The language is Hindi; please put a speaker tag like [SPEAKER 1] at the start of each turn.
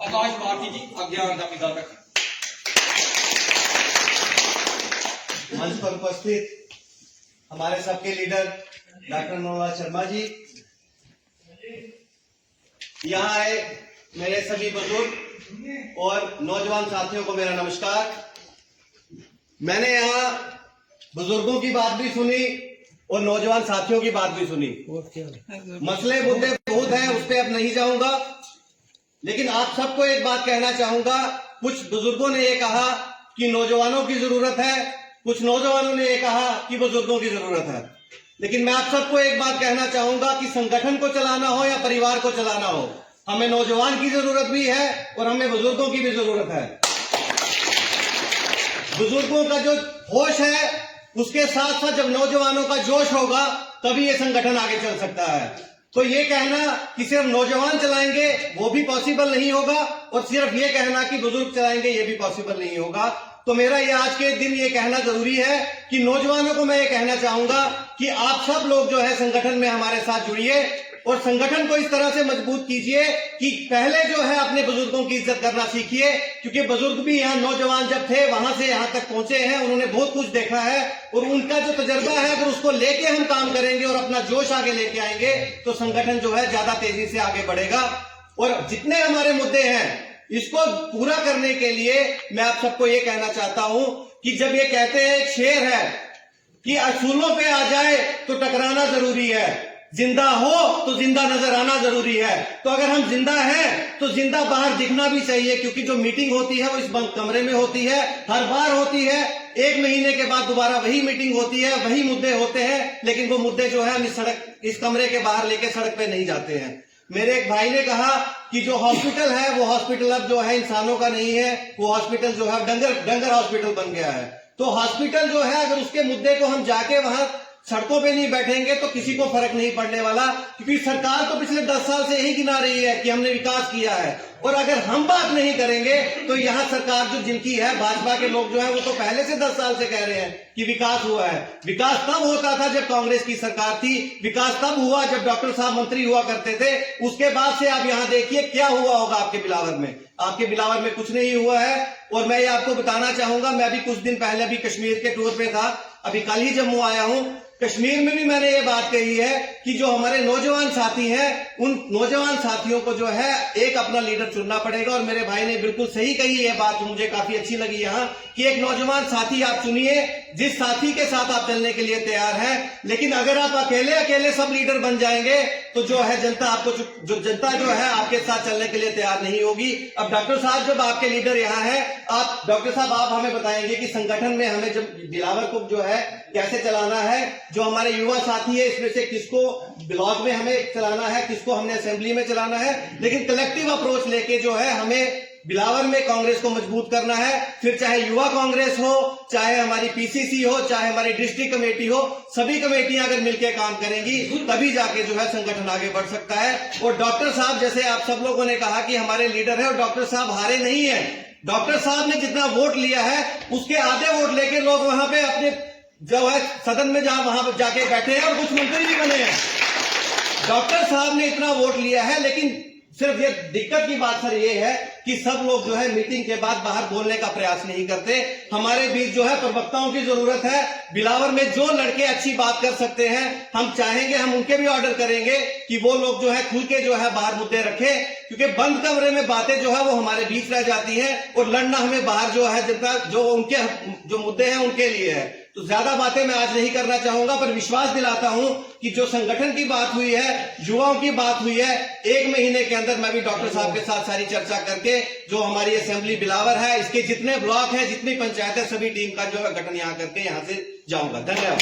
[SPEAKER 1] आकाश भारती जी अज्ञान दावेदार रखें।
[SPEAKER 2] मंच पर उपस्थित हमारे सबके लीडर डॉक्टर मनोहर शर्मा जी, यहाँ आए मेरे सभी बुजुर्ग और नौजवान साथियों को मेरा नमस्कार। मैंने यहाँ बुजुर्गों की बात भी सुनी और नौजवान साथियों की बात भी सुनी। मसले मुद्दे बहुत हैं, उस पर अब नहीं जाऊंगा, लेकिन आप सबको एक बात कहना चाहूंगा। कुछ बुजुर्गों ने ये कहा कि नौजवानों की जरूरत है, कुछ नौजवानों ने ये कहा कि बुजुर्गों की जरूरत है, लेकिन मैं आप सबको एक बात कहना चाहूंगा कि संगठन को चलाना हो या परिवार को चलाना हो, हमें नौजवान की जरूरत भी है और हमें बुजुर्गों की भी जरूरत है। बुजुर्गों का जो होश है उसके साथ साथ जब नौजवानों का जोश होगा तभी ये संगठन आगे चल सकता है। तो ये कहना कि सिर्फ नौजवान चलाएंगे वो भी पॉसिबल नहीं होगा और सिर्फ ये कहना कि बुजुर्ग चलाएंगे ये भी पॉसिबल नहीं होगा। तो मेरा ये आज के दिन ये कहना जरूरी है कि नौजवानों को मैं ये कहना चाहूंगा कि आप सब लोग जो है संगठन में हमारे साथ जुड़िए और संगठन को इस तरह से मजबूत कीजिए कि पहले जो है अपने बुजुर्गों की इज्जत करना सीखिए, क्योंकि बुजुर्ग भी यहाँ नौजवान जब थे वहां से यहाँ तक पहुंचे हैं, उन्होंने बहुत कुछ देखा है और उनका जो तजर्बा है अगर उसको लेके हम काम करेंगे और अपना जोश आगे लेके आएंगे तो संगठन जो है ज्यादा तेजी से आगे बढ़ेगा। और जितने हमारे मुद्दे हैं इसको पूरा करने के लिए मैं आप सबको ये कहना चाहता हूं कि जब ये कहते हैं एक शेर है कि असूलों पे आ जाए तो टकराना जरूरी है, जिंदा हो तो जिंदा नजर आना जरूरी है। तो अगर हम जिंदा हैं तो जिंदा बाहर दिखना भी चाहिए, क्योंकि जो मीटिंग होती है वो इस बंद कमरे में होती है, हर बार होती है, एक महीने के बाद दोबारा वही मीटिंग होती है, वही मुद्दे होते हैं, लेकिन वो मुद्दे जो है हम इस कमरे के बाहर लेके सड़क पे नहीं जाते हैं। मेरे एक भाई ने कहा कि जो हॉस्पिटल है वो हॉस्पिटल अब जो है इंसानों का नहीं है, वो हॉस्पिटल जो है डंगर हॉस्पिटल बन गया है। तो हॉस्पिटल जो है अगर उसके मुद्दे को हम जाके वहां सड़कों पे नहीं बैठेंगे तो किसी को फर्क नहीं पड़ने वाला, क्योंकि सरकार तो पिछले 10 साल से यही गिना रही है कि हमने विकास किया है। और अगर हम बात नहीं करेंगे तो यहाँ सरकार जो जिनकी है भाजपा के लोग जो है वो तो पहले से 10 साल से कह रहे हैं कि विकास हुआ है। विकास तब होता था जब कांग्रेस की सरकार थी, विकास तब हुआ जब डॉक्टर साहब मंत्री हुआ करते थे। उसके बाद से आप यहाँ देखिए क्या हुआ होगा आपके बिलावर में। आपके बिलावर में कुछ नहीं हुआ है। और मैं ये आपको बताना चाहूंगा, मैं अभी कुछ दिन पहले भी कश्मीर के टूर पे था, अभी कल ही जम्मू आया हूं। कश्मीर में भी मैंने ये बात कही है कि जो हमारे नौजवान साथी हैं उन नौजवान साथियों को जो है एक अपना लीडर चुनना पड़ेगा। और मेरे भाई ने बिल्कुल सही कही ये बात, मुझे काफी अच्छी लगी यहाँ कि एक नौजवान साथी आप चुनिए जिस साथी के साथ आप चलने के लिए तैयार हैं। लेकिन अगर आप अकेले सब लीडर बन जाएंगे तो जो है जनता आपको जनता जो है आपके साथ चलने के लिए तैयार नहीं होगी। अब डॉक्टर साहब जब आपके लीडर यहाँ है, आप डॉक्टर साहब आप हमें बताएंगे कि संगठन में हमें जब बिलावर को जो है कैसे चलाना है, जो हमारे युवा साथी है इसमें से किसको ब्लॉक में हमें चलाना है, किसको हमने असेंबली में चलाना है, लेकिन कलेक्टिव अप्रोच लेके जो है हमें बिलावर में कांग्रेस को मजबूत करना है। फिर चाहे युवा कांग्रेस हो, चाहे हमारी पीसीसी हो, चाहे हमारी डिस्ट्रिक्ट कमेटी हो, सभी कमेटियां अगर मिलकर काम करेंगी तभी जाके जो है संगठन आगे बढ़ सकता है। और डॉक्टर साहब जैसे आप सब लोगों ने कहा कि हमारे लीडर है और डॉक्टर साहब हारे नहीं है। डॉक्टर साहब ने जितना वोट लिया है उसके आधे वोट लेके लोग वहां पे अपने जो है सदन में जहां वहां जाके बैठे हैं और कुछ मंत्री भी बने हैं। डॉक्टर साहब ने इतना वोट लिया है, लेकिन सिर्फ ये दिक्कत की बात सर ये है कि सब लोग जो है मीटिंग के बाद बाहर बोलने का प्रयास नहीं करते। हमारे बीच जो है प्रवक्ताओं की जरूरत है। बिलावर में जो लड़के अच्छी बात कर सकते हैं हम चाहेंगे, हम उनके भी ऑर्डर करेंगे कि वो लोग जो है खुल के जो है बाहर मुद्दे रखें, क्योंकि बंद कमरे में बातें जो है वो हमारे बीच रह जाती हैं और लड़ना हमें बाहर जो है जनता जो उनके जो मुद्दे हैं उनके लिए है। तो ज्यादा बातें मैं आज नहीं करना चाहूंगा, पर विश्वास दिलाता हूं कि जो संगठन की बात हुई है, युवाओं की बात हुई है, एक महीने के अंदर मैं भी डॉक्टर साहब के साथ सारी चर्चा करके जो हमारी असेंबली बिलावर है इसके जितने ब्लॉक है, जितनी पंचायत है, सभी टीम का जो है गठन यहाँ करके यहाँ से जाऊंगा। धन्यवाद।